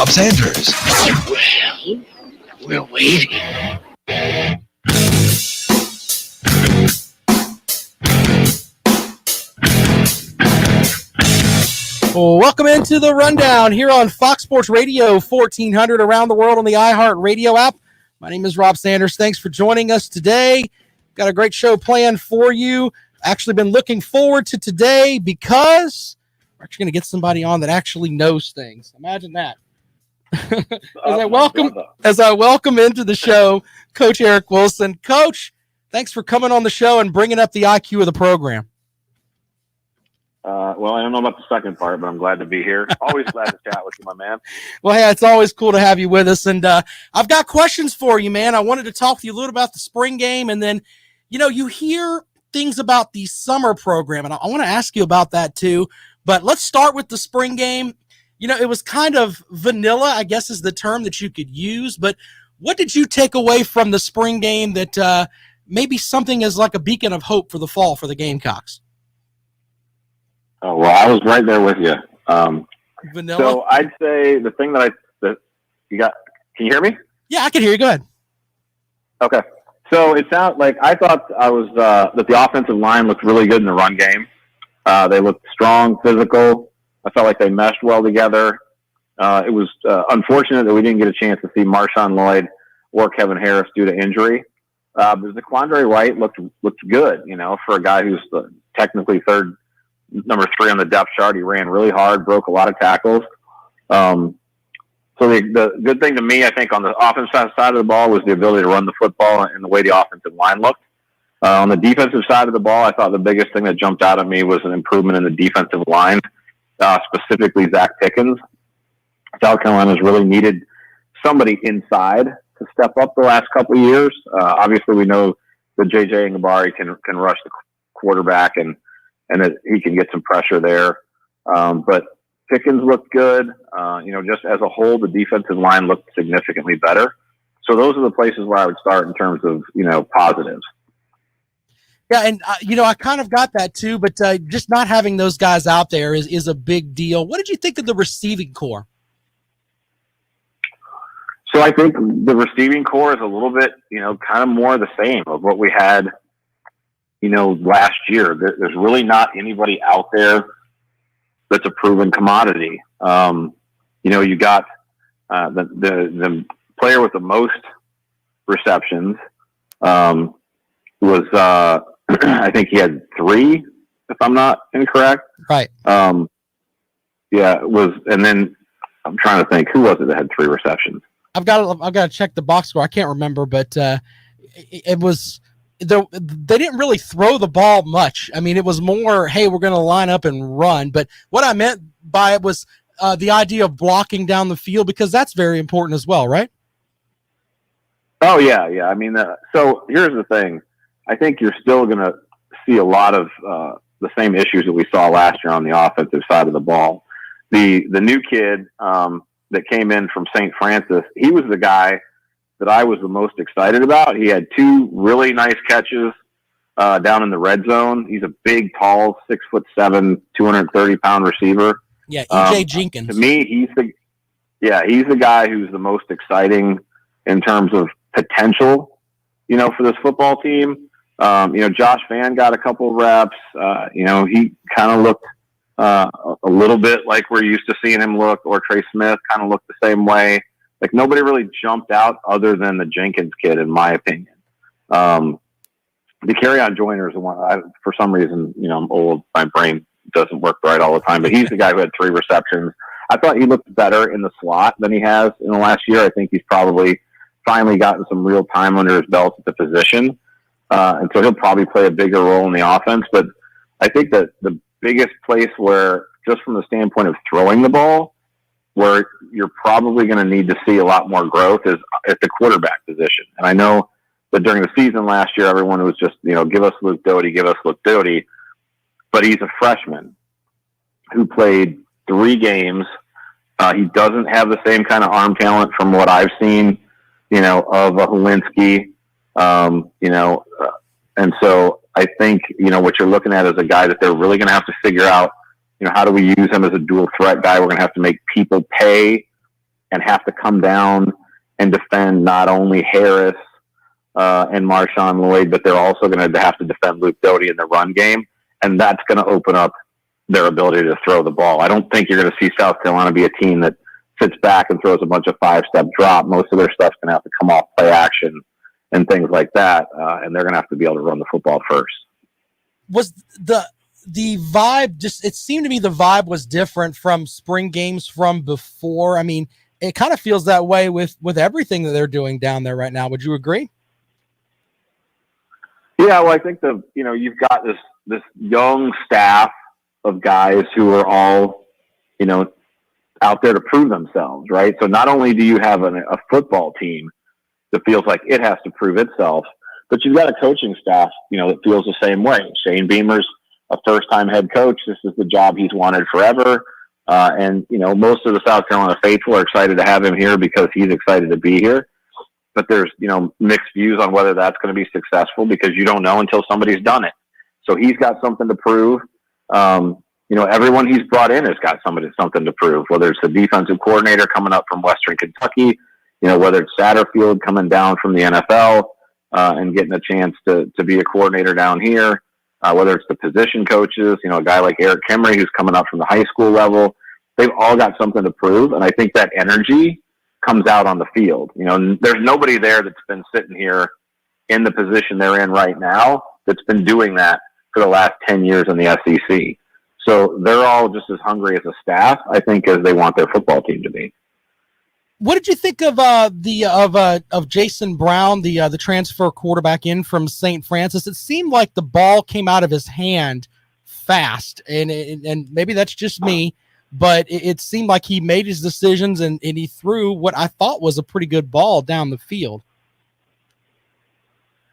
Rob Sanders. Well, we're waiting. Well, welcome into the Rundown here on Fox Sports Radio 1400 around the world on the iHeartRadio app. My name is Rob Sanders. Thanks for joining us today. Got a great show planned for you. Actually been looking forward to today because we're actually going to get somebody on that actually knows things. Imagine that. As I welcome into the show, Coach Eric Wilson. Coach, thanks for coming on the show and bringing up the IQ of the program. Well, I don't know about the second part, but I'm glad to be here. Always glad to chat with you, my man. Well, hey, it's always cool to have you with us. And I've got questions for you, man. I wanted to talk to you a little about the spring game. And then, you hear things about the summer program, and I want to ask you about that too. But let's start with the spring game. It was kind of vanilla, I guess is the term that you could use. But what did you take away from the spring game that maybe something is like a beacon of hope for the fall for the Gamecocks? Oh, well, I was right there with you. Vanilla? So I'd say the thing that you got, can you hear me? Yeah, I can hear you. Go ahead. Okay. So it sounds like I thought that the offensive line looked really good in the run game. They looked strong, physical. I felt like they meshed well together. It was unfortunate that we didn't get a chance to see Marshawn Lloyd or Kevin Harris due to injury. But Zaquandre Wright looked good, for a guy who's technically number 3 on the depth chart. He ran really hard, broke a lot of tackles. So the good thing to me, I think, on the offensive side of the ball was the ability to run the football and the way the offensive line looked. On the defensive side of the ball, I thought the biggest thing that jumped out at me was an improvement in the defensive line, specifically Zach Pickens. South Carolina's really needed somebody inside to step up the last couple of years. Obviously, we know that J.J. Ngabari can rush the quarterback and that he can get some pressure there. But Pickens looked good. Just as a whole, the defensive line looked significantly better. So those are the places where I would start in terms of, positives. Yeah, and, I kind of got that too, but just not having those guys out there is a big deal. What did you think of the receiving core? So I think the receiving core is a little bit, kind of more the same of what we had last year. There's really not anybody out there that's a proven commodity. You got the player with the most receptions was I think he had 3, if I'm not incorrect. Right. And then I'm trying to think, who was it that had 3 receptions? I've got to check the box score. I can't remember, but it was. They didn't really throw the ball much. I mean, it was more, hey, we're going to line up and run. But what I meant by it was the idea of blocking down the field, because that's very important as well, right? Oh, yeah. I mean, so here's the thing. I think you're still going to see a lot of the same issues that we saw last year on the offensive side of the ball. The new kid that came in from St. Francis, he was the guy that I was the most excited about. He had 2 really nice catches down in the red zone. He's a big, tall, 6'7", 230-pound receiver. Yeah, E.J. Jenkins. To me, he's the guy who's the most exciting in terms of potential, for this football team. Josh Vann got a couple of reps. He kind of looked a little bit like we're used to seeing him look, or Trey Smith kind of looked the same way. Like, nobody really jumped out other than the Jenkins kid, in my opinion. The Kerryon Joyner is the one. For some reason, I'm old. My brain doesn't work right all the time. But he's the guy who had 3 receptions. I thought he looked better in the slot than he has in the last year. I think he's probably finally gotten some real time under his belt at the position. And so he'll probably play a bigger role in the offense. But I think that the biggest place where, just from the standpoint of throwing the ball, where you're probably going to need to see a lot more growth is at the quarterback position. And I know that during the season last year, everyone was just, give us Luke Doty. But he's a freshman who played 3 games. He doesn't have the same kind of arm talent from what I've seen, of a Helinski. And so I think, what you're looking at is a guy that they're really going to have to figure out, how do we use him as a dual threat guy? We're going to have to make people pay and have to come down and defend not only Harris and Marshawn Lloyd, but they're also going to have to defend Luke Doty in the run game, and that's going to open up their ability to throw the ball. I don't think you're going to see South Carolina be a team that sits back and throws a bunch of 5-step drop. Most of their stuff's going to have to come off play action and things like that, and they're going to have to be able to run the football first. Was the vibe just, it seemed to me the vibe was different from spring games from before. I mean, it kind of feels that way with everything that they're doing down there right now. Would you agree? Yeah, well, I think you've got this young staff of guys who are all, out there to prove themselves, right? So not only do you have a football team that feels like it has to prove itself, but you've got a coaching staff, that feels the same way. Shane Beamer's a first-time head coach. This is the job he's wanted forever. And most of the South Carolina faithful are excited to have him here because he's excited to be here. But there's, mixed views on whether that's going to be successful because you don't know until somebody's done it. So he's got something to prove. Everyone he's brought in has got something to prove, whether it's the defensive coordinator coming up from Western Kentucky, whether it's Satterfield coming down from the NFL and getting a chance to be a coordinator down here, whether it's the position coaches, a guy like Eric Kimry who's coming up from the high school level. They've all got something to prove, and I think that energy comes out on the field. There's nobody there that's been sitting here in the position they're in right now that's been doing that for the last 10 years in the SEC. So they're all just as hungry as a staff, I think, as they want their football team to be. What did you think of Jason Brown, the transfer quarterback in from St. Francis? It seemed like the ball came out of his hand fast, and maybe that's just me, but it seemed like he made his decisions and he threw what I thought was a pretty good ball down the field.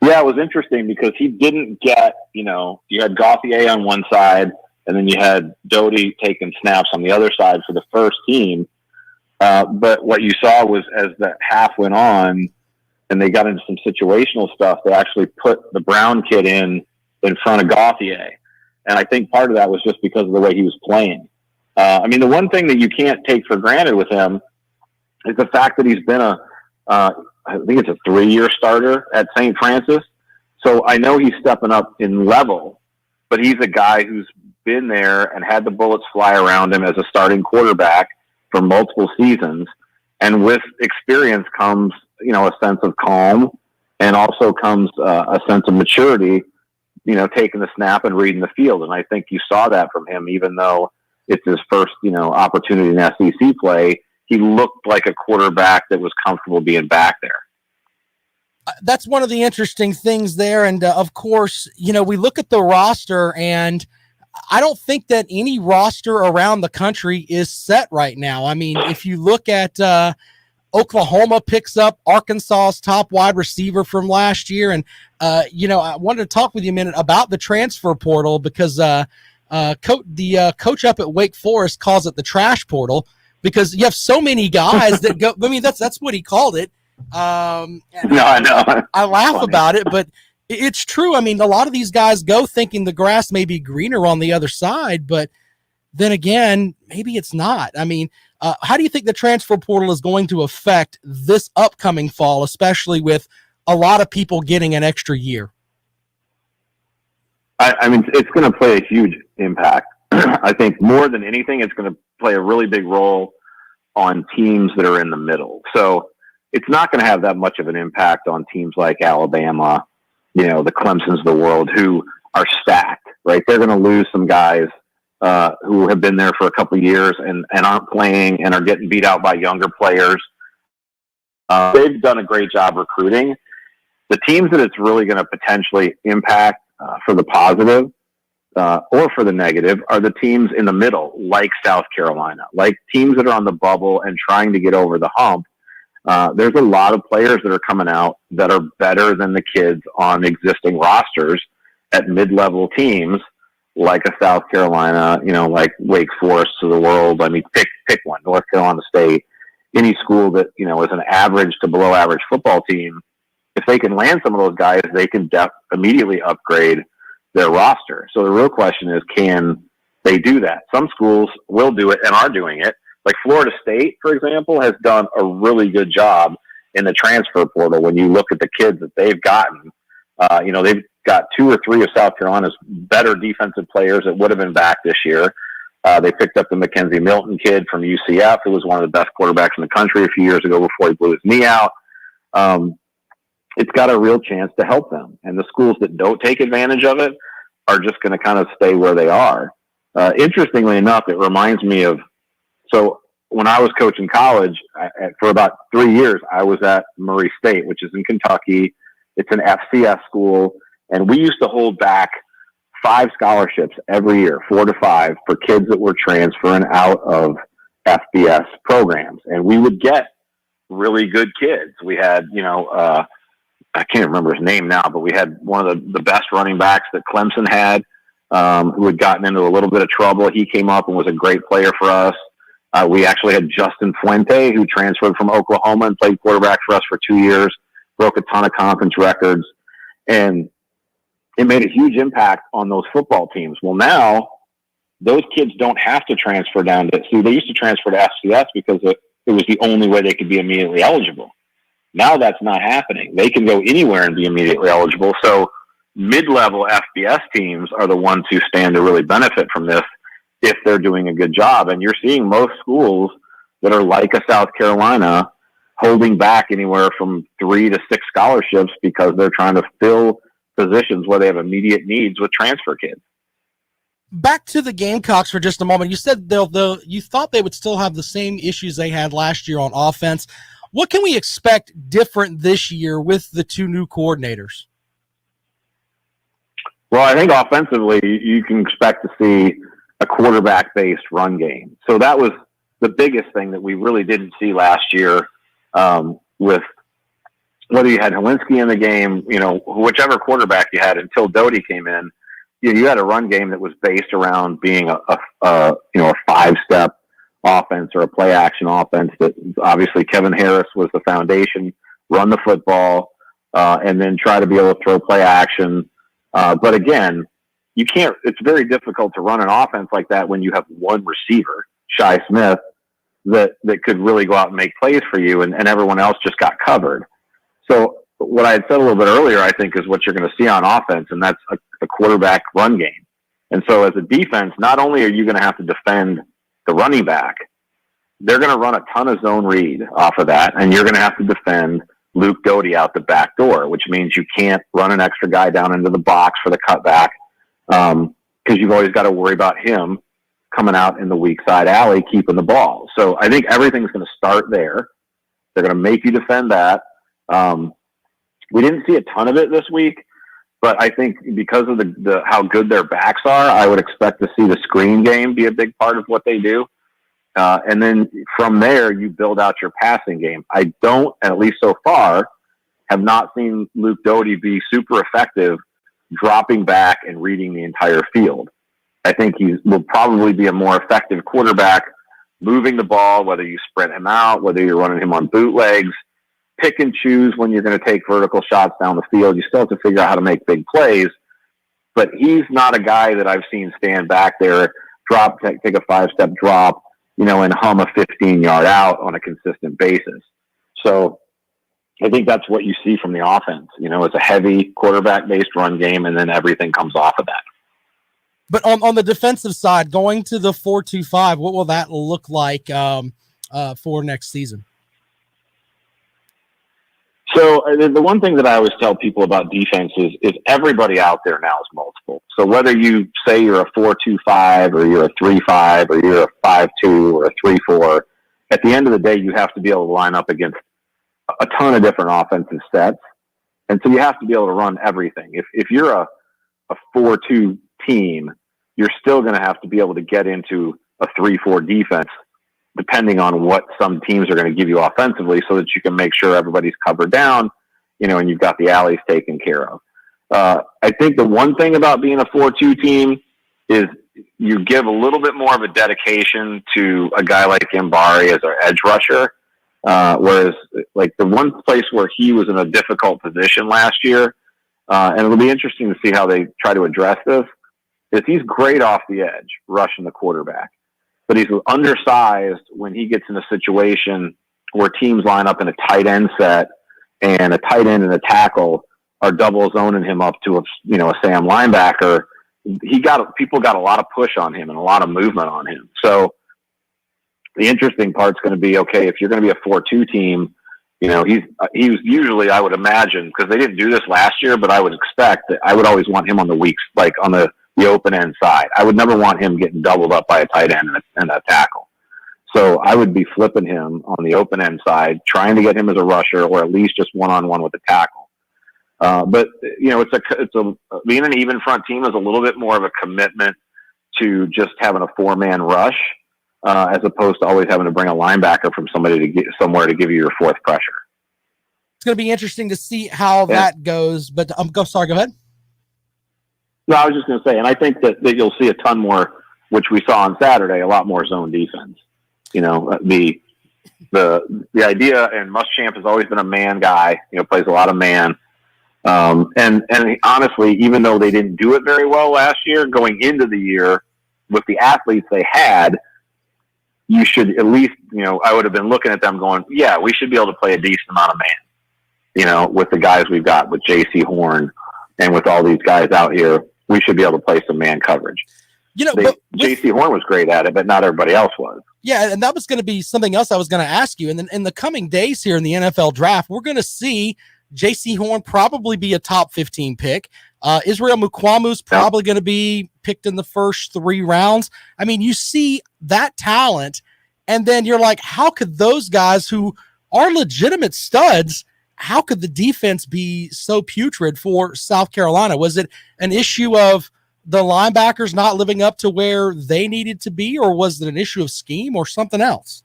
Yeah, it was interesting because he didn't get, you had Gauthier on one side, and then you had Doty taking snaps on the other side for the first team. But what you saw was as the half went on and they got into some situational stuff, they actually put the Brown kid in front of Gauthier. And I think part of that was just because of the way he was playing. The one thing that you can't take for granted with him is the fact that he's been I think it's a 3-year starter at St. Francis. So I know he's stepping up in level, but he's a guy who's been there and had the bullets fly around him as a starting quarterback for multiple seasons. And with experience comes, a sense of calm, and also comes a sense of maturity, taking the snap and reading the field. And I think you saw that from him, even though it's his first, opportunity in SEC play. He looked like a quarterback that was comfortable being back there. That's one of the interesting things there. And of course, we look at the roster, and I don't think that any roster around the country is set right now. I mean, if you look at Oklahoma picks up Arkansas's top wide receiver from last year. And, I wanted to talk with you a minute about the transfer portal because the coach up at Wake Forest calls it the trash portal because you have so many guys that go. I mean, that's what he called it. No, I know. I laugh about it, but it's true. I mean, a lot of these guys go thinking the grass may be greener on the other side, but then again, maybe it's not. I mean, how do you think the transfer portal is going to affect this upcoming fall, especially with a lot of people getting an extra year? I mean, it's going to play a huge impact. I think more than anything, it's going to play a really big role on teams that are in the middle. So it's not going to have that much of an impact on teams like Alabama, the Clemsons of the world, who are stacked, right? They're going to lose some guys who have been there for a couple of years and aren't playing and are getting beat out by younger players. They've done a great job recruiting. The teams that it's really going to potentially impact for the positive or for the negative are the teams in the middle, like South Carolina, like teams that are on the bubble and trying to get over the hump. There's a lot of players that are coming out that are better than the kids on existing rosters at mid-level teams, like a South Carolina, like Wake Forest of the world. I mean, pick one, North Carolina State, any school that, is an average to below average football team. If they can land some of those guys, they can immediately upgrade their roster. So the real question is, can they do that? Some schools will do it and are doing it, Like Florida State, for example, has done a really good job in the transfer portal. When you look at the kids that they've gotten, they've got 2 or 3 of South Carolina's better defensive players that would have been back this year. They picked up the Mackenzie Milton kid from UCF, who was one of the best quarterbacks in the country a few years ago before he blew his knee out. It's got a real chance to help them. And the schools that don't take advantage of it are just going to kind of stay where they are. Interestingly enough, it reminds me of, so when I was coaching college, for about 3 years, I was at Murray State, which is in Kentucky. It's an FCS school. And we used to hold back 5 scholarships every year, 4 to 5, for kids that were transferring out of FBS programs. And we would get really good kids. We had, I can't remember his name now, but we had one of the best running backs that Clemson had, who had gotten into a little bit of trouble. He came up and was a great player for us. We actually had Justin Fuente, who transferred from Oklahoma and played quarterback for us for 2 years, broke a ton of conference records. And it made a huge impact on those football teams. Well, now those kids don't have to transfer down to, see, they used to transfer to FCS because it was the only way they could be immediately eligible. Now that's not happening. They can go anywhere and be immediately eligible. So mid-level FBS teams are the ones who stand to really benefit from this if they're doing a good job. And you're seeing most schools that are like a South Carolina holding back anywhere from 3 to 6 scholarships because they're trying to fill positions where they have immediate needs with transfer kids. Back to the Gamecocks for just a moment. You said you thought they would still have the same issues they had last year on offense. What can we expect different this year with the 2 new coordinators? Well, I think offensively, you can expect to see a quarterback-based run game. So that was the biggest thing that we really didn't see last year, with whether you had Helinski in the game, whichever quarterback you had until Doty came in, you had a run game that was based around being a 5-step offense or a play action offense. That obviously Kevin Harris was the foundation, run the football, and then try to be able to throw play action. But again, you can't, it's very difficult to run an offense like that when you have one receiver, Shi Smith, that could really go out and make plays for you, and everyone else just got covered. So what I had said a little bit earlier, I think, is what you're going to see on offense, and that's a quarterback run game. And so as a defense, not only are you going to have to defend the running back, they're going to run a ton of zone read off of that, and you're going to have to defend Luke Doty out the back door, which means you can't run an extra guy down into the box for the cutback, because you've always got to worry about him coming out in the weak side alley, keeping the ball. So I think everything's going to start there. They're going to make you defend that. We didn't see a ton of it this week, but I think because of the how good their backs are, I would expect to see the screen game be a big part of what they do. And then from there, you build out your passing game. I don't, at least so far, have not seen Luke Doty be super effective dropping back and reading the entire field. I think he will probably be a more effective quarterback moving the ball, whether you sprint him out, whether you're running him on bootlegs, pick and choose when you're going to take vertical shots down the field. You still have to figure out how to make big plays, but he's not a guy that I've seen stand back there, take a 5-step drop, and hum a 15-yard out on a consistent basis. So I think that's what you see from the offense. It's a heavy quarterback-based run game, and then everything comes off of that. But on the defensive side, going to the 4-2-5, what will that look like for next season? So the one thing that I always tell people about defense is everybody out there now is multiple. So whether you say you're a 4-2-5 or you're a 3-5 or you're a 5-2 or a 3-4, at the end of the day, you have to be able to line up against a ton of different offensive sets. And so you have to be able to run everything. If you're a 4-2 team, you're still going to have to be able to get into a 3-4 defense, depending on what some teams are going to give you offensively, so that you can make sure everybody's covered down, and you've got the alleys taken care of. I think the one thing about being a 4-2 team is you give a little bit more of a dedication to a guy like Mbari as our edge rusher. Whereas like the one place where he was in a difficult position last year, and it'll be interesting to see how they try to address this, is he's great off the edge, rushing the quarterback. but he's undersized when he gets in a situation where teams line up in a tight end set and a tight end and a tackle are double zoning him up to a Sam linebacker. People got a lot of push on him and a lot of movement on him. So the interesting part's going to be, okay, if you're going to be a 4-2 team, he was usually, I would imagine, because they didn't do this last year, but I would expect that I would always want him on the weaks, like on the open end side. I would never want him getting doubled up by a tight end and a tackle. So I would be flipping him on the open end side, trying to get him as a rusher or at least just one-on-one with the tackle. But being an even front team is a little bit more of a commitment to just having a 4-man rush, as opposed to always having to bring a linebacker from somebody to get somewhere to give you your fourth pressure. It's going to be interesting to see how that goes, but go ahead. No, I was just going to say, and I think that you'll see a ton more, which we saw on Saturday, a lot more zone defense. The idea, and Muschamp has always been a man guy, plays a lot of man. And honestly, even though they didn't do it very well last year, going into the year with the athletes they had, you should at least, I would have been looking at them going, yeah, we should be able to play a decent amount of man, with the guys we've got, with J.C. Horn and with all these guys out here, we should be able to play some man coverage. J.C. Horn was great at it, but not everybody else was. Yeah, and that was going to be something else I was going to ask you. And then in the coming days here in the NFL draft, we're going to see J.C. Horn probably be a top 15 pick. Israel Mukwamu's probably going to be picked in the first 3 rounds. I mean, you see that talent, and then you're like, how could those guys who are legitimate studs, how could the defense be so putrid for South Carolina? Was it an issue of the linebackers not living up to where they needed to be, or was it an issue of scheme or something else?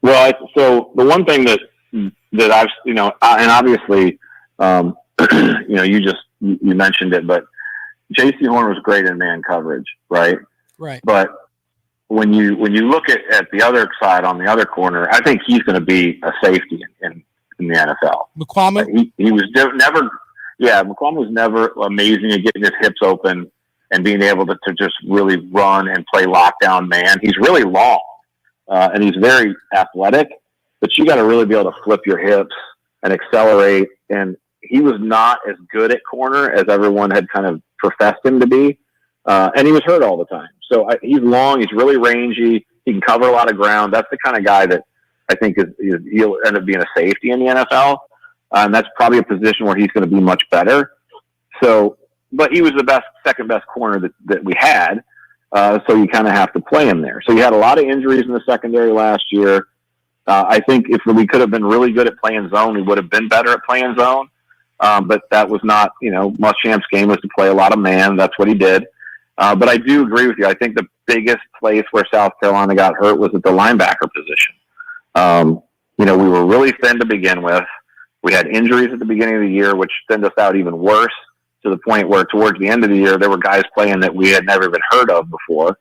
Well, so the one thing that I've, and obviously, you mentioned it, but J.C. Horn was great in man coverage, right? Right. But when you look at the other side on the other corner, I think he's going to be a safety in the NFL. Mukwamu? He was never, Mukwamu was never amazing at getting his hips open and being able to just really run and play lockdown man. He's really long, and he's very athletic, but you got to really be able to flip your hips and accelerate. And he was not as good at corner as everyone had kind of professed him to be. And he was hurt all the time. So he's long, he's really rangy. He can cover a lot of ground. That's the kind of guy that I think he'll end up being a safety in the NFL. And that's probably a position where he's going to be much better. So, but he was the second best corner that we had. So you kind of have to play him there. So you had a lot of injuries in the secondary last year. I think if we could have been really good at playing zone, we would have been better at playing zone. But that was not, Muschamp's game was to play a lot of man. That's what he did. But I do agree with you. I think the biggest place where South Carolina got hurt was at the linebacker position. We were really thin to begin with. We had injuries at the beginning of the year, which thinned us out even worse, to the point where towards the end of the year, there were guys playing that we had never even heard of before.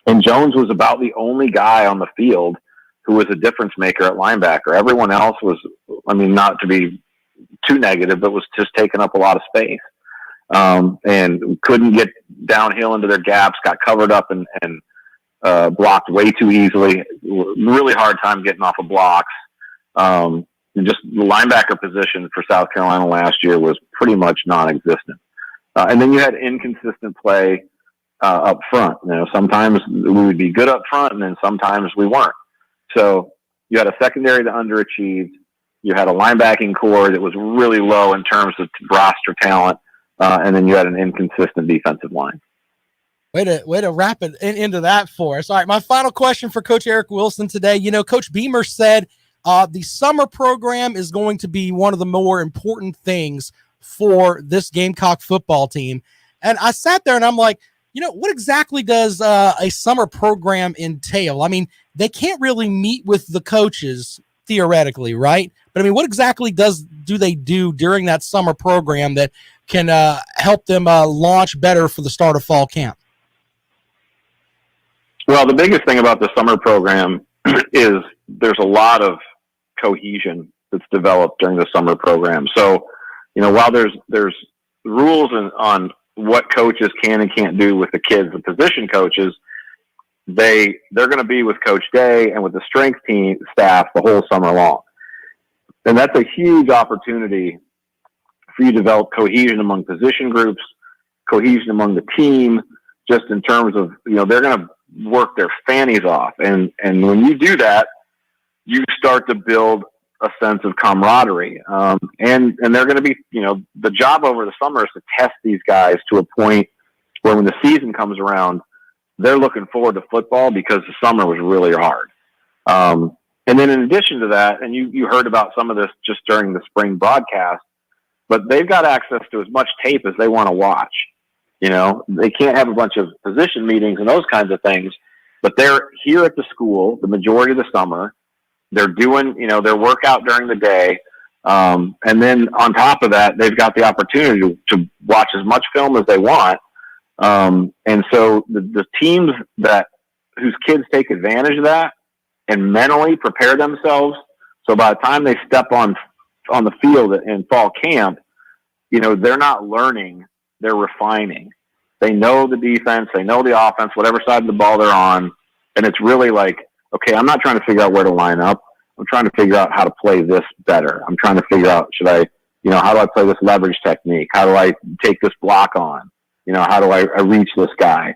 And Jones was about the only guy on the field who was a difference maker at linebacker. Everyone else was, not to be too negative, but was just taking up a lot of space. And couldn't get downhill into their gaps, got covered up and blocked way too easily. Really hard time getting off of blocks. Just the linebacker position for South Carolina last year was pretty much non-existent. And then you had inconsistent play up front. Sometimes we would be good up front, and then sometimes we weren't. So you had a secondary that underachieved. You had a linebacking core that was really low in terms of roster talent. And then you had an inconsistent defensive line. Way to wrap it into that for us. All right, my final question for Coach Eric Wilson today. Coach Beamer said the summer program is going to be one of the more important things for this Gamecock football team. And I sat there and I'm like, what exactly does a summer program entail? They can't really meet with the coaches theoretically, right? But what exactly do they do during that summer program that can help them launch better for the start of fall camp? Well, the biggest thing about the summer program is there's a lot of cohesion that's developed during the summer program. So, while there's rules on what coaches can and can't do with the kids, the position coaches, they're going to be with Coach Day and with the strength team staff the whole summer long. And that's a huge opportunity for you to develop cohesion among position groups, cohesion among the team, just in terms of, they're going to work their fannies off. And when you do that, you start to build a sense of camaraderie. And they're going to be, the job over the summer is to test these guys to a point where when the season comes around, they're looking forward to football because the summer was really hard. And then in addition to that, and you heard about some of this just during the spring broadcast, but they've got access to as much tape as they want to watch. They can't have a bunch of position meetings and those kinds of things, but they're here at the school the majority of the summer. They're doing, their workout during the day. And then on top of that, they've got the opportunity to watch as much film as they want. And so the teams whose kids take advantage of that and mentally prepare themselves, so by the time they step on the field in fall camp, they're not learning, they're refining. They know the defense, they know the offense, whatever side of the ball they're on. And it's really like, okay, I'm not trying to figure out where to line up. I'm trying to figure out how to play this better. I'm trying to figure out, how do I play this leverage technique? How do I take this block on? How do I reach this guy?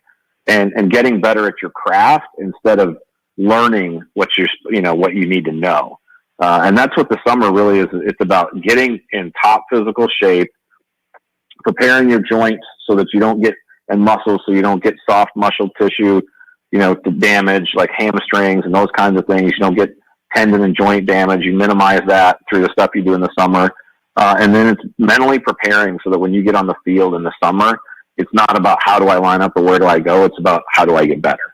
And getting better at your craft instead of learning what you need to know. And that's what the summer really is. It's about getting in top physical shape, preparing your joints so that you don't get, and muscles so you don't get soft muscle tissue, to damage like hamstrings and those kinds of things. You don't get tendon and joint damage. You minimize that through the stuff you do in the summer. And then it's mentally preparing so that when you get on the field in the summer, it's not about how do I line up or where do I go. It's about how do I get better.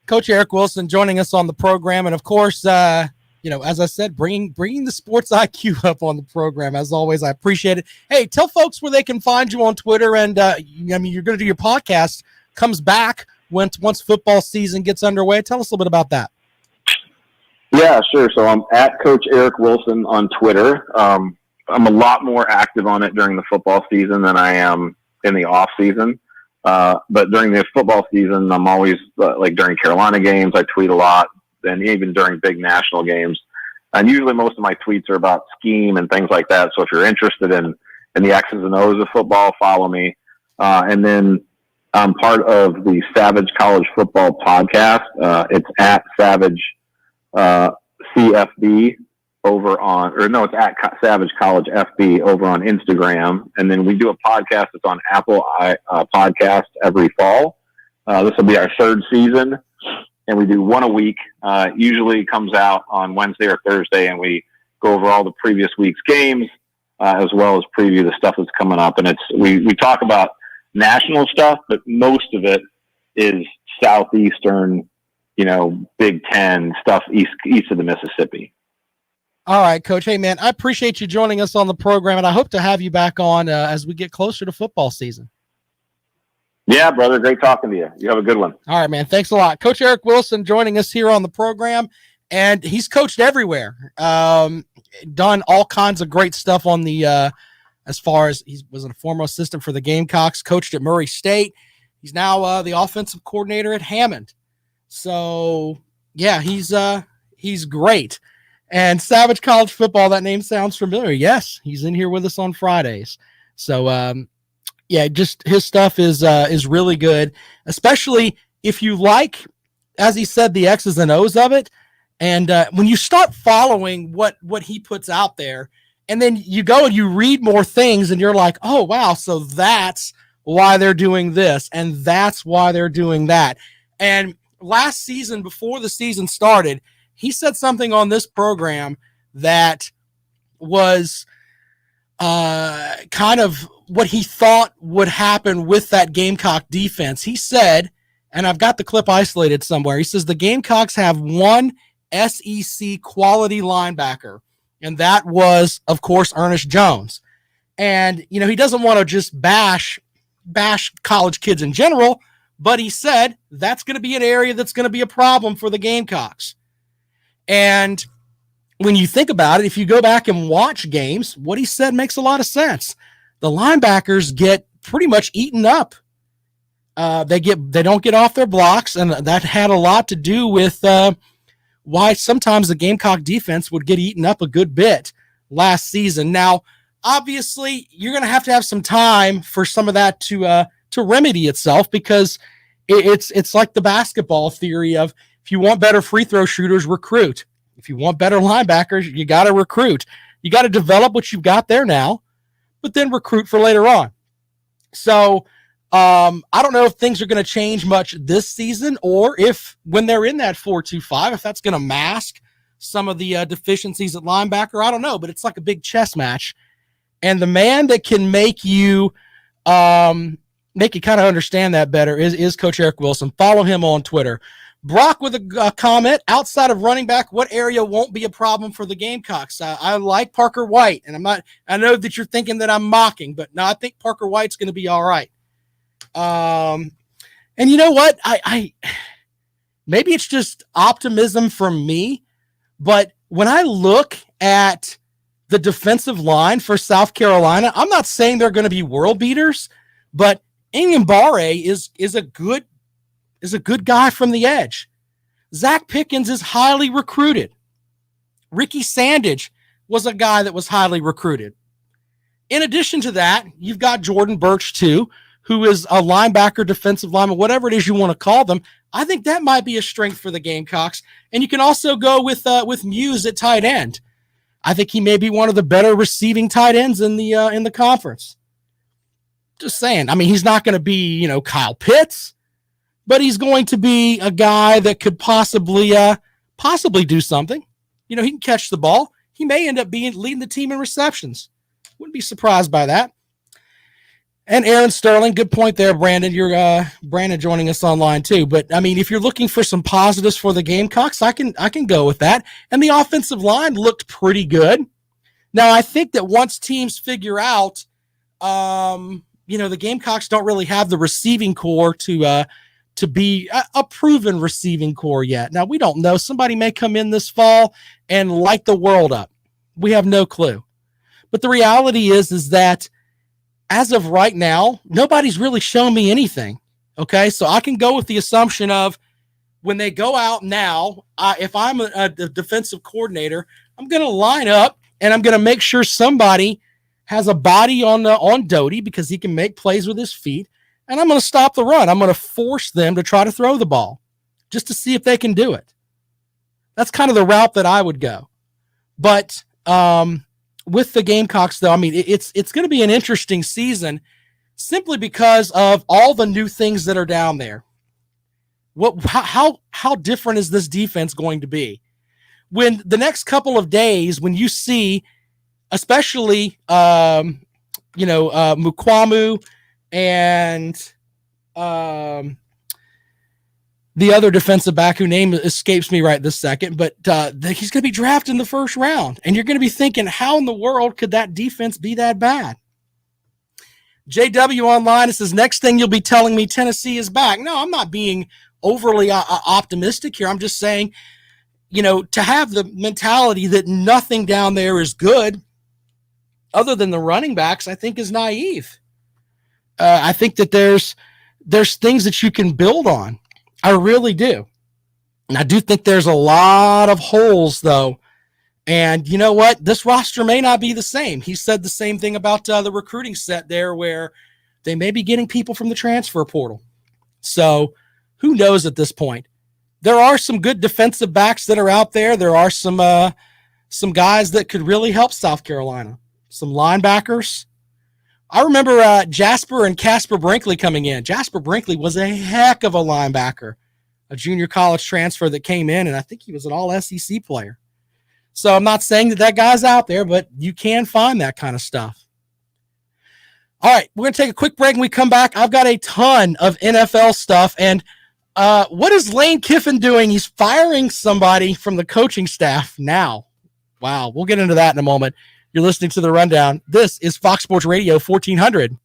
Coach Eric Wilson joining us on the program. And of course, as I said, bringing the sports IQ up on the program. As always, I appreciate it. Hey, tell folks where they can find you on Twitter. And you're going to do your podcast, comes back once football season gets underway. Tell us a little bit about that. Yeah, sure. So I'm at Coach Eric Wilson on Twitter. I'm a lot more active on it during the football season than I am in the off season. But during the football season, I'm always like during Carolina games, I tweet a lot, and even during big national games. And usually most of my tweets are about scheme and things like that. So if you're interested in the X's and O's of football, follow me. And then I'm part of the Savage College Football podcast. It's at Savage CFB it's at Savage College FB over on Instagram. And then we do a podcast that's on Apple Podcast every fall. This will be our third season, and we do one a week. Usually comes out on Wednesday or Thursday, and we go over all the previous week's games, as well as preview the stuff that's coming up. And we talk about national stuff, but most of it is Southeastern, Big Ten stuff, east of the Mississippi. All right, Coach. Hey, man, I appreciate you joining us on the program, and I hope to have you back on as we get closer to football season. Yeah, brother. Great talking to you. You have a good one. All right, man. Thanks a lot. Coach Eric Wilson joining us here on the program, and he's coached everywhere. Done all kinds of great stuff on the as far as he was a former assistant for the Gamecocks, coached at Murray State. He's now the offensive coordinator at Hammond. So, yeah, he's great. And Savage College Football, that name sounds familiar. Yes, he's in here with us on Fridays. So, just his stuff is really good, especially if you like, as he said, the X's and O's of it. And when you start following what he puts out there, and then you go and you read more things, and you're like, oh, wow, so that's why they're doing this, and that's why they're doing that. And last season, before the season started, he said something on this program that was kind of what he thought would happen with that Gamecock defense. He said, and I've got the clip isolated somewhere, he says the Gamecocks have one SEC quality linebacker, and that was, of course, Ernest Jones. And, he doesn't want to just bash college kids in general, but he said that's going to be an area that's going to be a problem for the Gamecocks. And when you think about it, if you go back and watch games, what he said makes a lot of sense. The linebackers get pretty much eaten up. They don't get off their blocks, and that had a lot to do with why sometimes the Gamecock defense would get eaten up a good bit last season. Now, obviously, you're going to have some time for some of that to remedy itself, because it's like the basketball theory of, if you want better free throw shooters, recruit. If you want better linebackers, you got to recruit. You got to develop what you've got there now, but then recruit for later on. So I don't know if things are going to change much this season, or if when they're in that 4-2-5, if that's going to mask some of the deficiencies at linebacker. I don't know, but it's like a big chess match. And the man that can make you kind of understand that better is Coach Eric Wilson. Follow him on Twitter. Brock with a comment: outside of running back, what area won't be a problem for the Gamecocks? I like Parker White, and I know that you're thinking that I'm mocking, but no, I think Parker White's going to be all right. And you know what? I maybe it's just optimism from me, but when I look at the defensive line for South Carolina, I'm not saying they're going to be world beaters, but Enyambare is a good guy from the edge. Zach Pickens is highly recruited. Ricky Sandage was a guy that was highly recruited. In addition to that, you've got Jordan Birch too, who is a linebacker, defensive lineman, whatever it is you want to call them. I think that might be a strength for the Gamecocks. And you can also go with Muse at tight end. I think he may be one of the better receiving tight ends in the conference. Just saying. I mean, he's not going to be, Kyle Pitts, but he's going to be a guy that could possibly do something. He can catch the ball. He may end up leading the team in receptions. Wouldn't be surprised by that. And Aaron Sterling, good point there, Brandon. You're Brandon joining us online too. But I mean, if you're looking for some positives for the Gamecocks, I can go with that. And the offensive line looked pretty good. Now, I think that once teams figure out, the Gamecocks don't really have the receiving core to be a proven receiving core yet. Now, we don't know. Somebody may come in this fall and light the world up. We have no clue. But the reality is that as of right now, nobody's really shown me anything. Okay, so I can go with the assumption of when they go out now, if I'm a defensive coordinator, I'm going to line up and I'm going to make sure somebody has a body on Doty, because he can make plays with his feet, and I'm going to stop the run. I'm going to force them to try to throw the ball just to see if they can do it. That's kind of the route that I would go. But with the Gamecocks, though, I mean, it's going to be an interesting season simply because of all the new things that are down there. How different is this defense going to be? When the next couple of days, when you see, especially, Mukwamu and the other defensive back, whose name escapes me right this second, but he's going to be drafted in the first round. And you're going to be thinking, how in the world could that defense be that bad? JW online, it says, next thing you'll be telling me Tennessee is back. No, I'm not being overly optimistic here. I'm just saying, to have the mentality that nothing down there is good other than the running backs, I think is naive. I think that there's things that you can build on. I really do. And I do think there's a lot of holes, though. And you know what? This roster may not be the same. He said the same thing about the recruiting set there, where they may be getting people from the transfer portal. So who knows at this point? There are some good defensive backs that are out there. There are some guys that could really help South Carolina. Some linebackers. I remember Jasper and Casper Brinkley coming in. Jasper Brinkley was a heck of a linebacker, a junior college transfer that came in, and I think he was an all-SEC player. So I'm not saying that guy's out there, but you can find that kind of stuff. All right, we're going to take a quick break. When we come back, I've got a ton of NFL stuff. And what is Lane Kiffin doing? He's firing somebody from the coaching staff now. Wow, we'll get into that in a moment. You're listening to The Rundown. This is Fox Sports Radio 1400.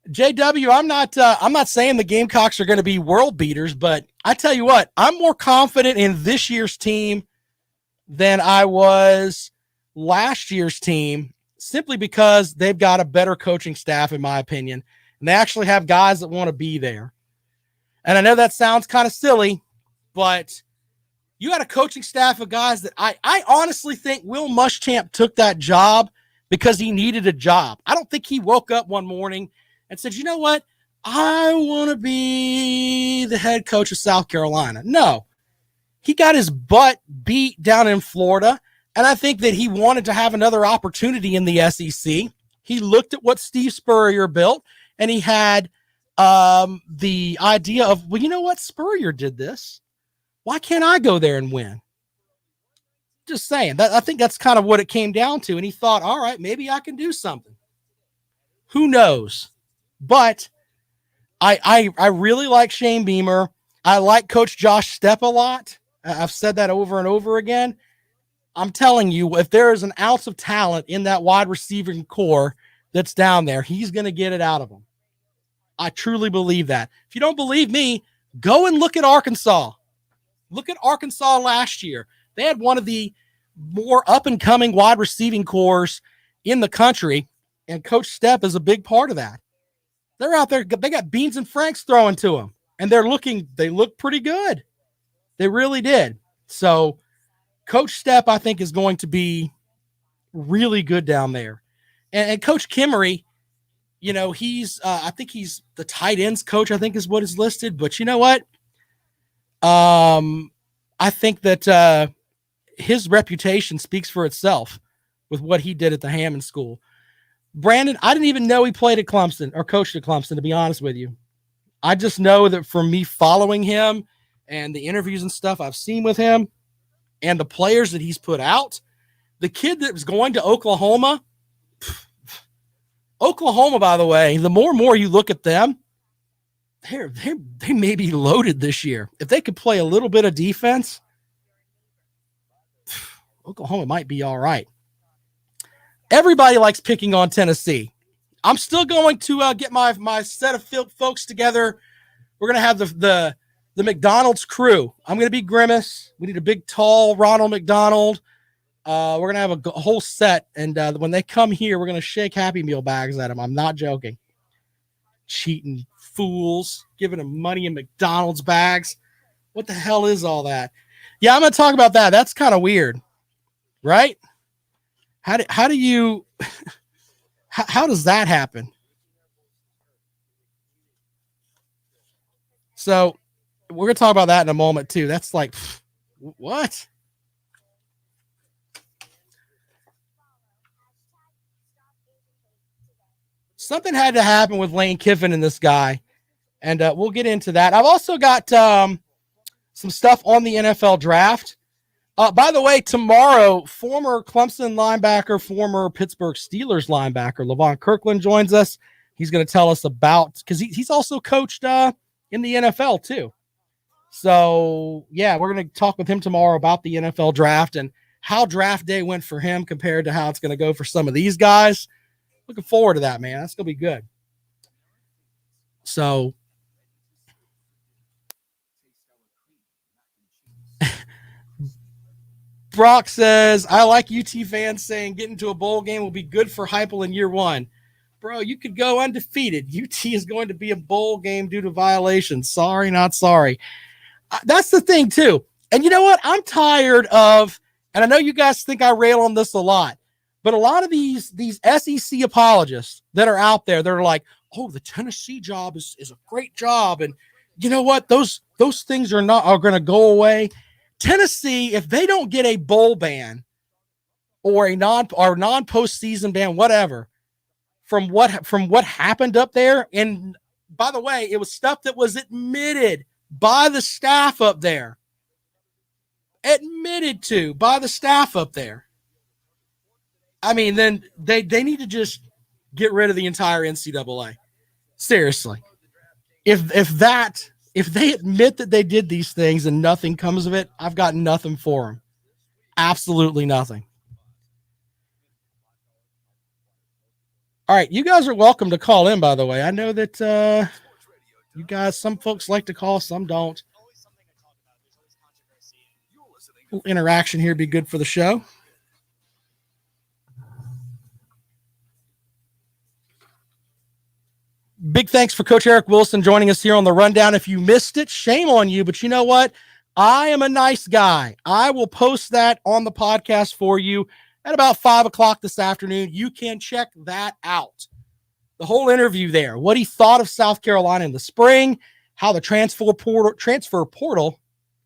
JW, I'm not saying the Gamecocks are going to be world beaters, but I tell you what, I'm more confident in this year's team than I was last year's team, simply because they've got a better coaching staff, in my opinion, and they actually have guys that want to be there. And I know that sounds kind of silly, but you had a coaching staff of guys that I honestly think Will Muschamp took that job because he needed a job. I don't think he woke up one morning and said, you know what? I want to be the head coach of South Carolina. No, he got his butt beat down in Florida. And I think that he wanted to have another opportunity in the SEC. He looked at what Steve Spurrier built, and he had the idea of, well, you know what? Spurrier did this. Why can't I go there and win? Just saying. I think that's kind of what it came down to. And he thought, all right, maybe I can do something. Who knows? But I really like Shane Beamer. I like Coach Josh Stepp a lot. I've said that over and over again. I'm telling you, if there is an ounce of talent in that wide receiving core that's down there, he's going to get it out of them. I truly believe that. If you don't believe me, go and look at Arkansas. Look at Arkansas last year. They had one of the more up-and-coming wide receiving cores in the country, and Coach Stepp is a big part of that. They're out there. They got Beans and Franks throwing to them, and they look pretty good. They really did. So Coach Stepp, I think, is going to be really good down there. And Coach Kimmery, you know, I think he's the tight ends coach, I think is what is listed. But you know what? I think that his reputation speaks for itself with what he did at the Hammond School. Brandon, I didn't even know he played at Clemson or coached at Clemson, to be honest with you. I just know that from me following him and the interviews and stuff I've seen with him and the players that he's put out, the kid that was going to Oklahoma, by the way, the more and more you look at them, they may be loaded this year. If they could play a little bit of defense, Oklahoma might be all right. Everybody likes picking on Tennessee. I'm still going to get my set of folks together. We're going to have the McDonald's crew. I'm going to be Grimace. We need a big, tall Ronald McDonald. We're going to have a whole set. And when they come here, we're going to shake Happy Meal bags at them. I'm not joking. Cheating fools, giving them money in McDonald's bags. What the hell is all that? Yeah, I'm going to talk about that. That's kind of weird, right? How do you how does that happen? So we're going to talk about that in a moment too. That's like, what? Something had to happen with Lane Kiffin and this guy. And we'll get into that. I've also got some stuff on the NFL draft. By the way, tomorrow, former Clemson linebacker, former Pittsburgh Steelers linebacker, Levon Kirkland joins us. He's going to tell us about, because he's also coached in the NFL too. So, yeah, we're going to talk with him tomorrow about the NFL draft and how draft day went for him compared to how it's going to go for some of these guys. Looking forward to that, man. That's going to be good. So, Brock says, I like UT fans saying getting to a bowl game will be good for Heupel in year one. Bro, you could go undefeated. UT is going to be a bowl game due to violations. Sorry, not sorry. That's the thing, too. And you know what? I'm tired of, and I know you guys think I rail on this a lot, but a lot of these SEC apologists that are out there, they're like, oh, the Tennessee job is a great job. And you know what? Those things are going to go away. Tennessee, if they don't get a bowl ban or a non-postseason ban, whatever, from what happened up there, and by the way, it was stuff that was admitted by the staff up there. Admitted to by the staff up there. I mean, then they need to just get rid of the entire NCAA. Seriously. If they admit that they did these things and nothing comes of it, I've got nothing for them. Absolutely nothing. All right, you guys are welcome to call in, by the way. I know that you guys, some folks like to call, some don't. A little interaction here would be good for the show. Big thanks for Coach Eric Wilson joining us here on the Rundown. If you missed it, shame on you, but you know what? I am a nice guy. I will post that on the podcast for you at about 5 o'clock this afternoon. You can check that out. The whole interview there, what he thought of South Carolina in the spring, how the transfer portal,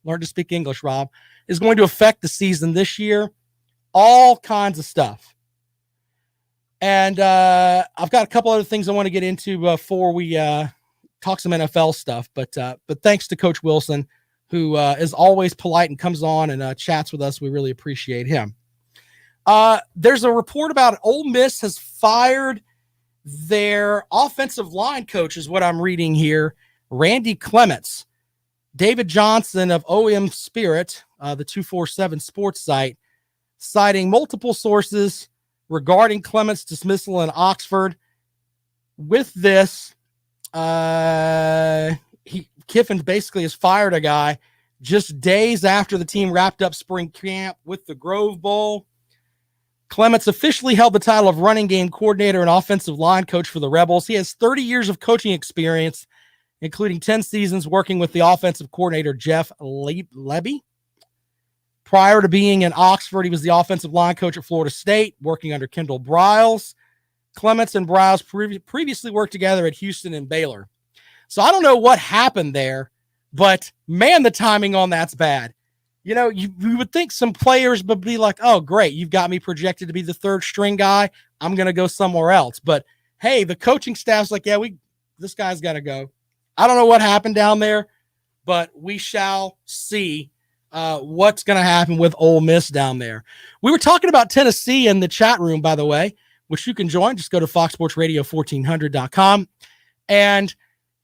learn to speak English, Rob, is going to affect the season this year. All kinds of stuff. And I've got a couple other things I want to get into before we talk some NFL stuff. But thanks to Coach Wilson, who is always polite and comes on and chats with us. We really appreciate him. There's a report about Ole Miss has fired their offensive line coach, is what I'm reading here, Randy Clements. David Johnson of OM Spirit, the 247 sports site, citing multiple sources regarding Clements' dismissal in Oxford. With this, Kiffin basically has fired a guy just days after the team wrapped up spring camp with the Grove Bowl. Clements officially held the title of running game coordinator and offensive line coach for the Rebels. He has 30 years of coaching experience, including 10 seasons working with the offensive coordinator, Jeff Lebby. Prior to being in Oxford, he was the offensive line coach at Florida State, working under Kendall Briles. Clements and Briles previously worked together at Houston and Baylor. So I don't know what happened there, but man, the timing on that's bad. You know, you would think some players would be like, oh, great, you've got me projected to be the third string guy. I'm going to go somewhere else. But hey, the coaching staff's like, yeah, this guy's got to go. I don't know what happened down there, but we shall see what's going to happen with Ole Miss down there. We were talking about Tennessee in the chat room, by the way, which you can join. Just go to foxsportsradio1400.com. And,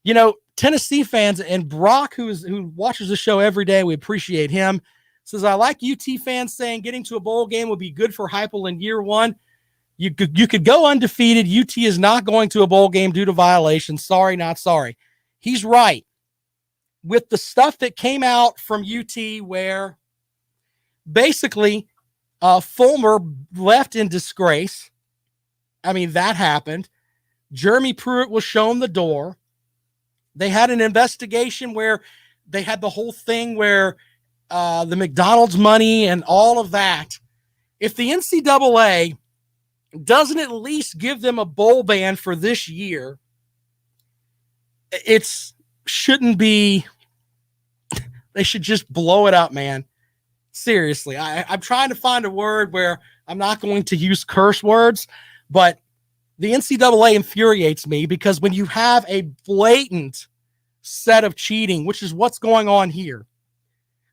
you know, Tennessee fans, and Brock, who watches the show every day, we appreciate him, says, I like UT fans saying getting to a bowl game would be good for Heupel in year one. You could go undefeated. UT is not going to a bowl game due to violations. Sorry, not sorry. He's right. With the stuff that came out from UT where basically Fulmer left in disgrace. I mean, that happened. Jeremy Pruitt was shown the door. They had an investigation where they had the whole thing where the McDonald's money and all of that. If the NCAA doesn't at least give them a bowl ban for this year, shouldn't be. They should just blow it up, man. Seriously, I'm trying to find a word where I'm not going to use curse words, but the NCAA infuriates me because when you have a blatant set of cheating, which is what's going on here,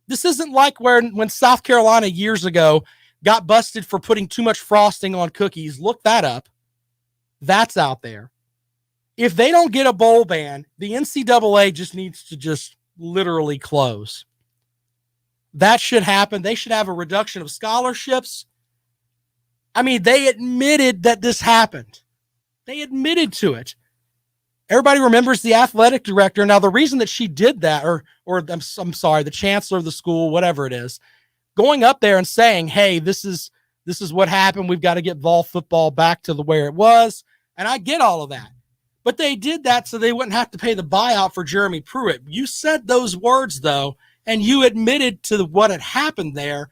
this isn't like when South Carolina years ago got busted for putting too much frosting on cookies. Look that up. That's out there. If they don't get a bowl ban, the NCAA just needs to just literally close. That should happen. They should have a reduction of scholarships. I mean, they admitted that this happened. They admitted to it. Everybody remembers the athletic director. Now, the reason that she did that, or I'm sorry, the chancellor of the school, whatever it is, going up there and saying, hey, this is what happened. We've got to get Vol football back to where it was. And I get all of that. But they did that so they wouldn't have to pay the buyout for Jeremy Pruitt. You said those words, though, and you admitted to what had happened there.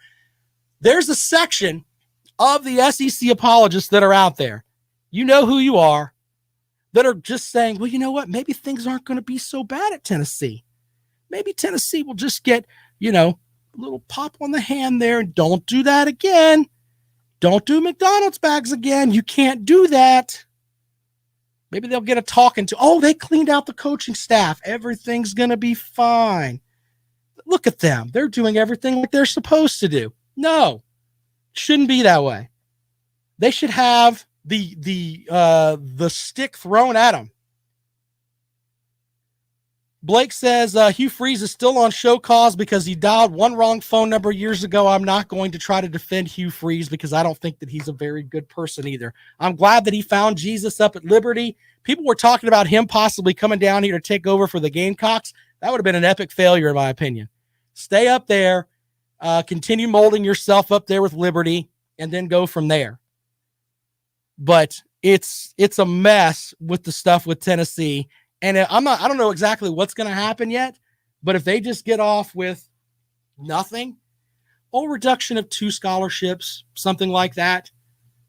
There's a section of the SEC apologists that are out there. You know who you are, that are just saying, well, you know what? Maybe things aren't going to be so bad at Tennessee. Maybe Tennessee will just get, a little pop on the hand there, and don't do that again. Don't do McDonald's bags again. You can't do that. Maybe they'll get a talking to. Oh, they cleaned out the coaching staff. Everything's going to be fine. Look at them. They're doing everything like they're supposed to do. No, shouldn't be that way. They should have the stick thrown at them. Blake says Hugh Freeze is still on show cause because he dialed one wrong phone number years ago. I'm not going to try to defend Hugh Freeze because I don't think that he's a very good person either. I'm glad that he found Jesus up at Liberty. People were talking about him possibly coming down here to take over for the Gamecocks. That would have been an epic failure, in my opinion. Stay up there, continue molding yourself up there with Liberty, and then go from there. But It's a mess with the stuff with Tennessee. And I don't know exactly what's going to happen yet, but if they just get off with nothing, or reduction of 2 scholarships, something like that,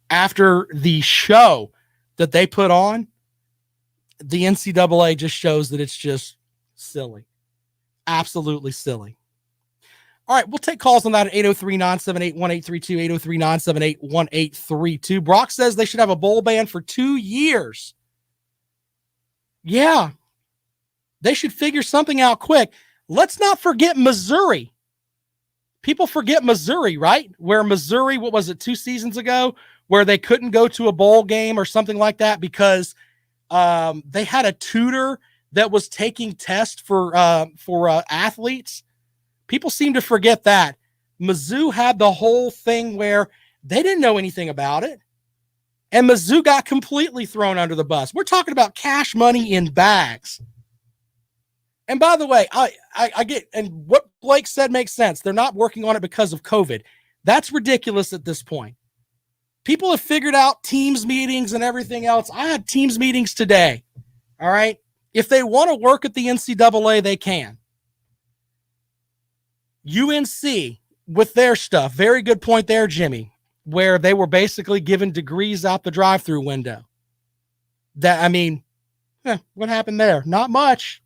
after the show that they put on, the NCAA just shows that it's just silly. Absolutely silly. All right, we'll take calls on that at 803-978-1832, 803-978-1832. Brock says they should have a bowl ban for 2 years. Yeah, they should figure something out quick. Let's not forget Missouri. People forget Missouri, right? Where Missouri, what was it, 2 seasons ago, where they couldn't go to a bowl game or something like that because they had a tutor that was taking tests for athletes. People seem to forget that. Mizzou had the whole thing where they didn't know anything about it. And Mizzou got completely thrown under the bus. We're talking about cash money in bags. And by the way, I get, and what Blake said makes sense. They're not working on it because of COVID. That's ridiculous at this point. People have figured out Teams meetings and everything else. I had Teams meetings today. All right. If they want to work at the NCAA, they can. UNC with their stuff. Very good point there, Jimmy, where they were basically given degrees out the drive-through window. What happened there? Not much.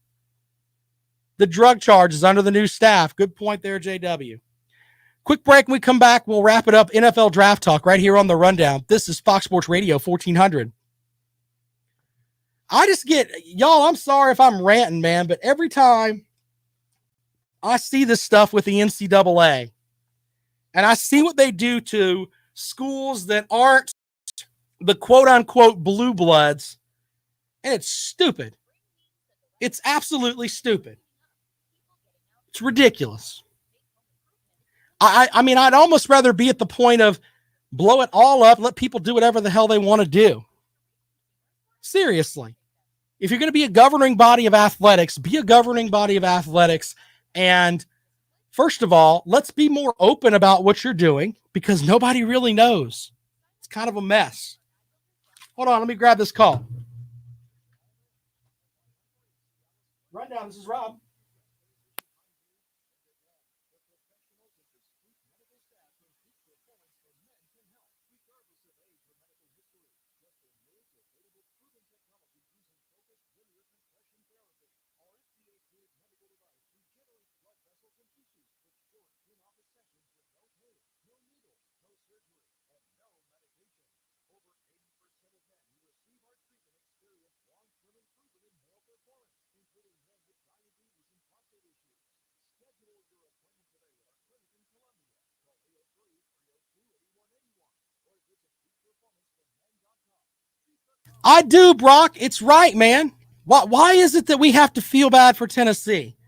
The drug charge is under the new staff. Good point there, JW. Quick break. When we come back, we'll wrap it up. NFL Draft Talk right here on The Rundown. This is Fox Sports Radio 1400. I just get, y'all, I'm sorry if I'm ranting, man, but every time I see this stuff with the NCAA and I see what they do to schools that aren't the quote-unquote blue bloods, and it's stupid. It's absolutely stupid. It's ridiculous. I mean, I'd almost rather be at the point of blow it all up, let people do whatever the hell they want to do. Seriously. If you're going to be a governing body of athletics, be a governing body of athletics. And first of all, let's be more open about what you're doing because nobody really knows. It's kind of a mess. Hold on, let me grab this call. Rundown, this is Rob. I do, Brock. It's right, man. Why is it that we have to feel bad for Tennessee?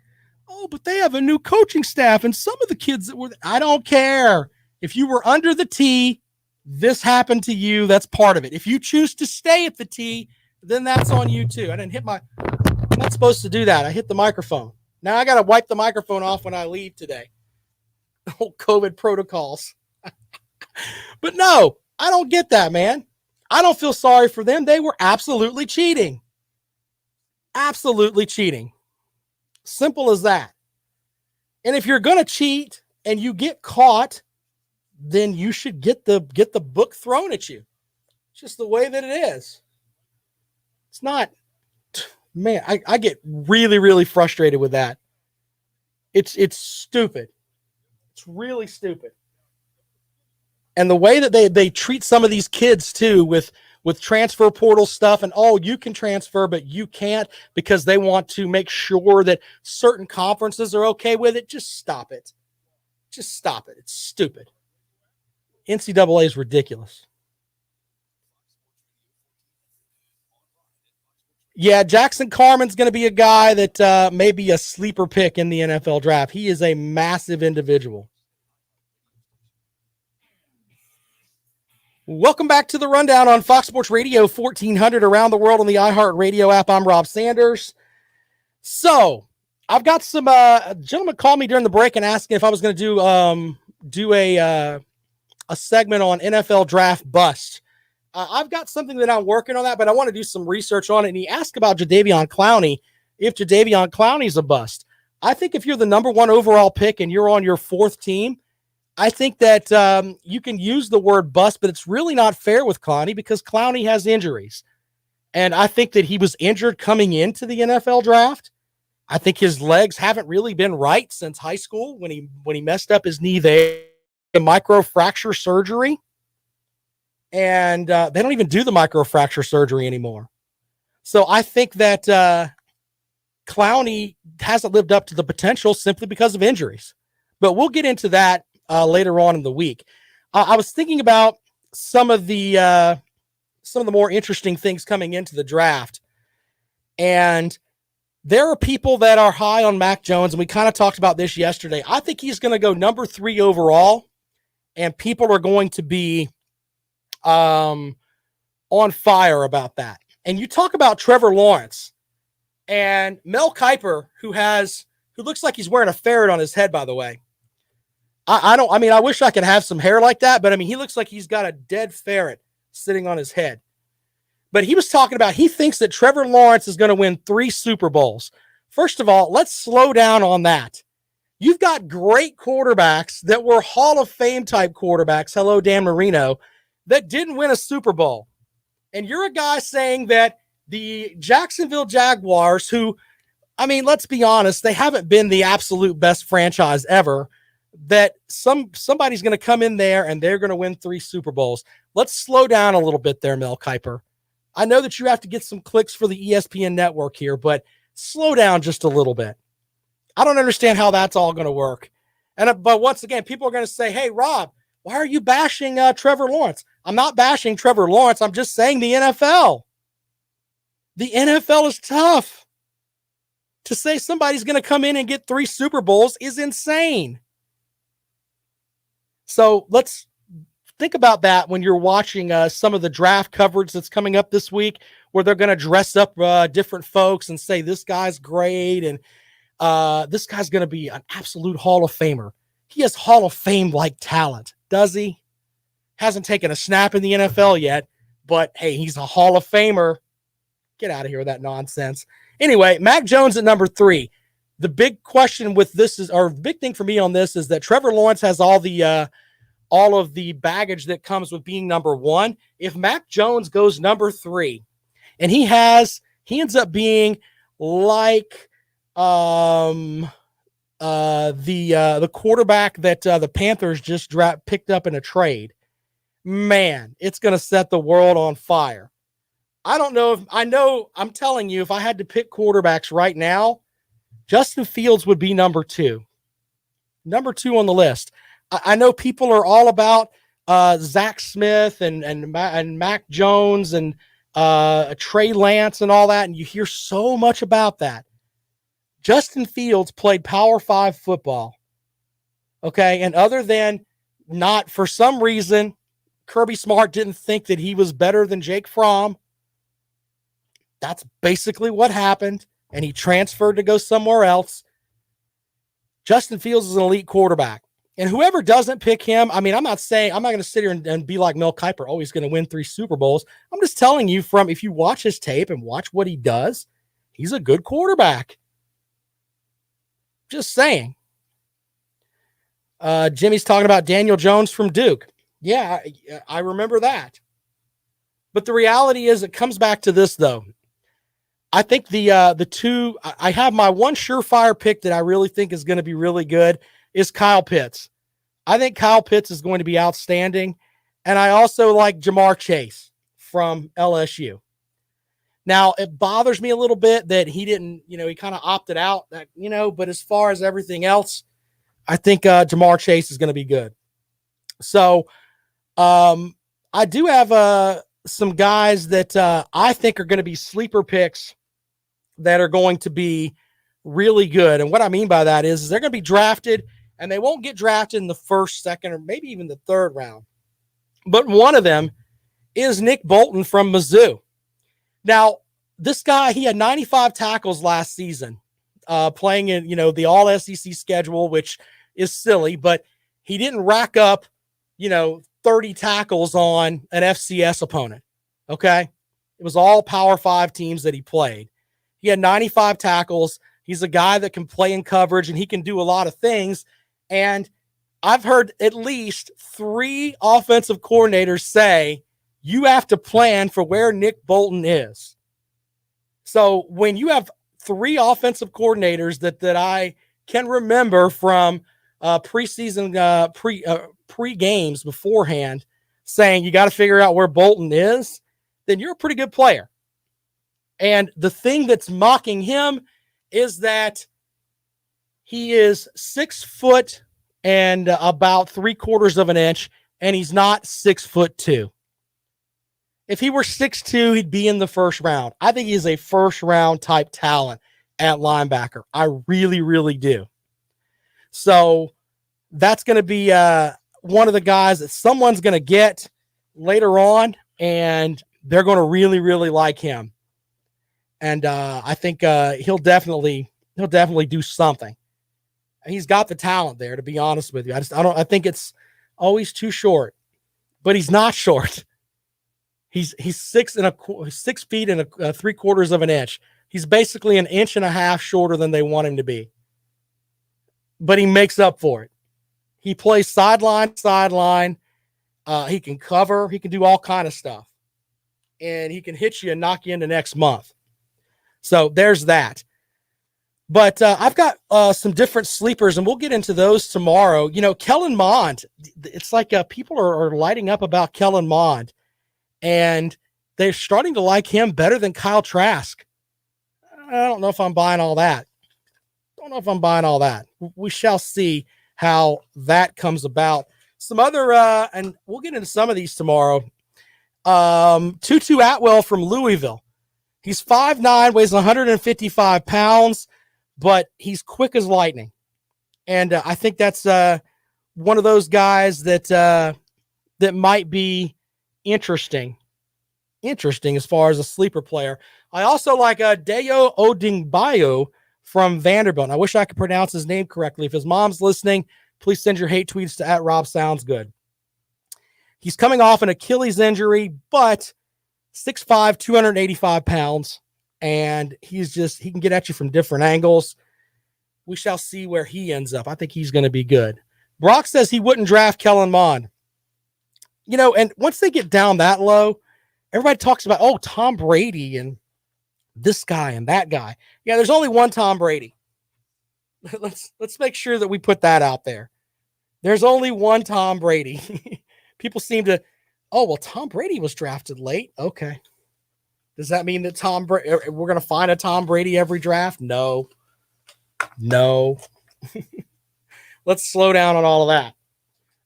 Oh, but they have a new coaching staff and some of the kids that were, I don't care. If you were under the T, this happened to you. That's part of it. If you choose to stay at the T, then that's on you too. I'm not supposed to do that. I hit the microphone. Now I got to wipe the microphone off when I leave today. Old COVID protocols. But no, I don't get that, man. I don't feel sorry for them. They were absolutely cheating. Absolutely cheating. Simple as that. And if you're going to cheat and you get caught, then you should get the book thrown at you. It's just the way that it is. It's not, man, I get really, really frustrated with that. It's stupid. It's really stupid. And the way that they treat some of these kids too with transfer portal stuff and, oh, you can transfer, but you can't because they want to make sure that certain conferences are okay with it. Just stop it. Just stop it. It's stupid. NCAA is ridiculous. Yeah, Jackson Carman's going to be a guy that may be a sleeper pick in the NFL draft. He is a massive individual. Welcome back to the Rundown on Fox Sports Radio 1400 around the world on the iHeartRadio app. I'm Rob Sanders. So I've got some gentleman called me during the break and asking if I was going to do a segment on NFL draft bust. I've got something that I'm working on that, but I want to do some research on it. And he asked about Jadeveon Clowney, if Jadeveon Clowney's a bust. I think if you're the number 1 overall pick and you're on your 4th team, I think that you can use the word bust, but it's really not fair with Clowney because Clowney has injuries. And I think that he was injured coming into the NFL draft. I think his legs haven't really been right since high school when he messed up his knee there, the microfracture surgery. And they don't even do the microfracture surgery anymore. So I think that Clowney hasn't lived up to the potential simply because of injuries. But we'll get into that later on in the week. I was thinking about some of the more interesting things coming into the draft. And there are people that are high on Mac Jones, and we kind of talked about this yesterday. I think he's going to go number 3 overall, and people are going to be on fire about that. And you talk about Trevor Lawrence and Mel Kiper, who looks like he's wearing a ferret on his head, by the way. I wish I could have some hair like that, but he looks like he's got a dead ferret sitting on his head. But he was talking about, he thinks that Trevor Lawrence is going to win 3 Super Bowls. First of all, let's slow down on that. You've got great quarterbacks that were Hall of Fame type quarterbacks. Hello, Dan Marino, that didn't win a Super Bowl. And you're a guy saying that the Jacksonville Jaguars, who, let's be honest, they haven't been the absolute best franchise ever, that somebody's going to come in there and they're going to win 3 Super Bowls. Let's slow down a little bit there, Mel Kiper. I know that you have to get some clicks for the ESPN network here, but slow down just a little bit. I don't understand how that's all going to work. But once again, people are going to say, hey, Rob, why are you bashing Trevor Lawrence? I'm not bashing Trevor Lawrence. I'm just saying the NFL. The NFL is tough. To say somebody's going to come in and get 3 Super Bowls is insane. So let's think about that when you're watching some of the draft coverage that's coming up this week, where they're going to dress up different folks and say, this guy's great and this guy's going to be an absolute Hall of Famer. He has Hall of Fame-like talent, does he? Hasn't taken a snap in the NFL yet, but hey, he's a Hall of Famer. Get out of here with that nonsense. Anyway, Mac Jones at number 3. The big question with this the big thing for me on this is that Trevor Lawrence has all of the baggage that comes with being number 1. If Mac Jones goes number 3 and he ends up being like the quarterback that the Panthers just picked up in a trade, man, it's going to set the world on fire. I'm telling you, if I had to pick quarterbacks right now, Justin Fields would be number 2 on the list. I know people are all about Zach Smith and Mac Jones and Trey Lance and all that, and you hear so much about that. Justin Fields played Power 5 football, okay? And other than not, for some reason, Kirby Smart didn't think that he was better than Jake Fromm. That's basically what happened, and he transferred to go somewhere else. Justin Fields is an elite quarterback. And whoever doesn't pick him, I'm not going to sit here and be like Mel Kiper, oh, he's going to win 3 Super Bowls. I'm just telling you, if you watch his tape and watch what he does, he's a good quarterback. Just saying. Jimmy's talking about Daniel Jones from Duke. Yeah, I remember that. But the reality is, it comes back to this, though. I think I have my one surefire pick that I really think is going to be really good is Kyle Pitts. I think Kyle Pitts is going to be outstanding. And I also like Jamar Chase from LSU. Now, it bothers me a little bit that he didn't, he kind of opted out, but as far as everything else, I think Jamar Chase is going to be good. So I do have some guys that I think are going to be sleeper picks that are going to be really good. And what I mean by that is they're going to be drafted, and they won't get drafted in the first, second, or maybe even the 3rd round. But one of them is Nick Bolton from Mizzou. Now, this guy, he had 95 tackles last season, playing in, the all SEC schedule, which is silly, but he didn't rack up, 30 tackles on an FCS opponent. Okay. It was all Power 5 teams that he played. He had 95 tackles. He's a guy that can play in coverage and he can do a lot of things. And I've heard at least 3 offensive coordinators say you have to plan for where Nick Bolton is. So when you have 3 offensive coordinators that I can remember from preseason pre games beforehand saying you got to figure out where Bolton is, then you're a pretty good player. And the thing that's mocking him is that he is 6 foot and about 3/4 of an inch, and he's not 6'2". If he were 6'2", he'd be in the first round. I think he's a first round type talent at linebacker. I really, really do. So that's going to be one of the guys that someone's going to get later on, and they're going to really, really like him. And I think he'll definitely do something. He's got the talent there, to be honest with you. I think it's always too short, but he's not short. He's 6 feet and 3/4 of an inch. He's basically 1.5 inches shorter than they want him to be. But he makes up for it. He plays sideline. He can cover. He can do all kind of stuff. And he can hit you and knock you into next month. So there's that. But I've got some different sleepers, and we'll get into those tomorrow. You know, Kellen Mond, it's like people are lighting up about Kellen Mond, and they're starting to like him better than Kyle Trask. I don't know if I'm buying all that. We shall see how that comes about. Some other, and we'll get into some of these tomorrow. Tutu Atwell from Louisville. He's 5'9", weighs 155 pounds, but he's quick as lightning. And I think that's one of those guys that might be interesting as far as a sleeper player. I also like Dayo Odingbayo from Vanderbilt. I wish I could pronounce his name correctly. If his mom's listening, please send your hate tweets to @RobSoundsGood. He's coming off an Achilles injury, but 6'5", 285 pounds, and he can get at you from different angles. We shall see where he ends up. I think he's going to be good. Brock says he wouldn't draft Kellen Mond. You know, and once they get down that low, everybody talks about, Tom Brady and this guy and that guy. Yeah, there's only one Tom Brady. Let's make sure that we put that out there. There's only one Tom Brady. People seem to, Tom Brady was drafted late. Okay. Does that mean that we're going to find a Tom Brady every draft? No. Let's slow down on all of that.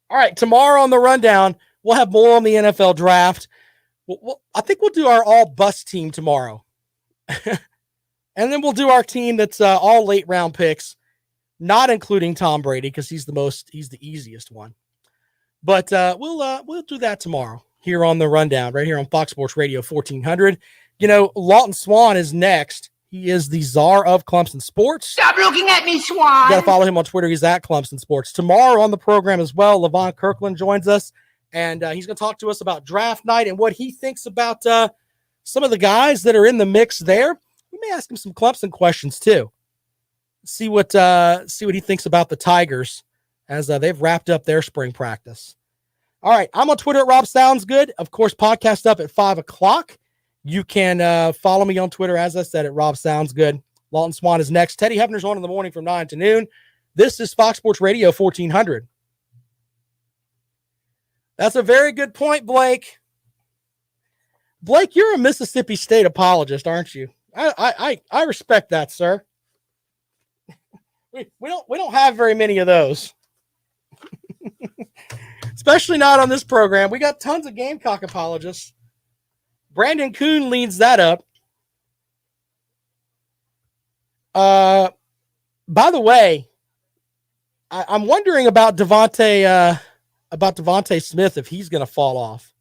All right. Tomorrow on the rundown, we'll have more on the NFL draft. I think we'll do our all bust team tomorrow. And then we'll do our team that's all late round picks, not including Tom Brady because he's the easiest one. But we'll do that tomorrow here on the rundown, right here on Fox Sports Radio 1400. You know, Lawton Swan is next. He is the czar of Clemson Sports. Stop looking at me, Swan. You got to follow him on Twitter. He's at Clemson Sports. Tomorrow on the program as well, Levon Kirkland joins us, and he's going to talk to us about draft night and what he thinks about some of the guys that are in the mix there. We may ask him some Clemson questions too. See what he thinks about the Tigers as they've wrapped up their spring practice. All right, I'm on Twitter at Rob Sounds Good. Of course, podcast up at 5:00. You can follow me on Twitter, as I said, at Rob Sounds Good. Lawton Swan is next. Teddy Hefner's on in the morning from 9 to noon. This is Fox Sports Radio 1400. That's a very good point, Blake. Blake, you're a Mississippi State apologist, aren't you? I respect that, sir. We don't have very many of those. Especially not on this program. We got tons of Gamecock apologists. Brandon Kuhn leads that up. By the way, I'm wondering about Devontae Smith, if he's going to fall off,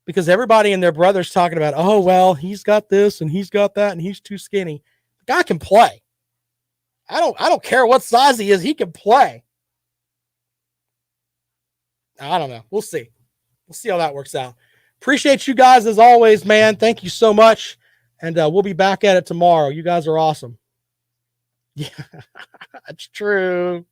because everybody and their brother's talking about, he's got this and he's got that and he's too skinny. The guy can play. I don't care what size he is. He can play. I don't know. We'll see. We'll see how that works out. Appreciate you guys as always, man. Thank you so much. And we'll be back at it tomorrow. You guys are awesome. Yeah, that's true.